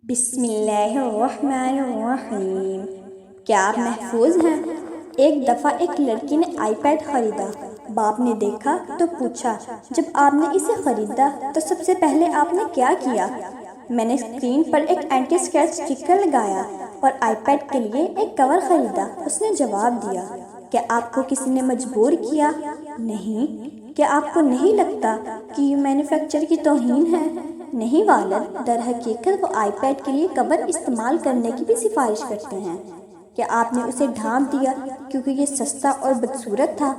بسم اللہ الرحمن الرحیم۔ کیا آپ محفوظ ہیں؟ ایک دفعہ ایک لڑکی نے آئی پیڈ خریدا۔ باپ نے دیکھا تو پوچھا، جب آپ نے اسے خریدا تو سب سے پہلے آپ نے کیا کیا؟ میں نے اسکرین پر ایک اینٹی اسکریچ اسٹکر لگایا اور آئی پیڈ کے لیے ایک کور خریدا۔ اس نے جواب دیا، کیا آپ کو کسی نے مجبور کیا؟ نہیں۔ کیا آپ کو نہیں لگتا کہ یہ مینوفیکچر کی توہین ہے؟ نہیں والد، در حقیقت وہ آئی پیڈ کے لیے کور استعمال کرنے کی بھی سفارش کرتے ہیں۔ کیا آپ نے اسے ڈھانپ دیا کیونکہ یہ سستا اور بدصورت تھا؟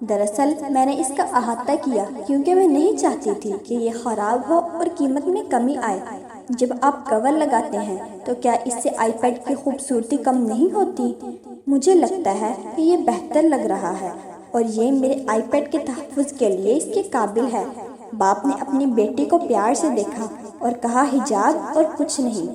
دراصل میں نے اس کا احاطہ کیا کیونکہ میں نہیں چاہتی تھی کہ یہ خراب ہو اور قیمت میں کمی آئے۔ جب آپ کور لگاتے ہیں تو کیا اس سے آئی پیڈ کی خوبصورتی کم نہیں ہوتی؟ مجھے لگتا ہے کہ یہ بہتر لگ رہا ہے اور یہ میرے آئی پیڈ کے تحفظ کے لیے اس کے قابل ہے۔ باپ نے اپنی بیٹی کو پیار سے دیکھا اور کہا، حجاب اور کچھ نہیں۔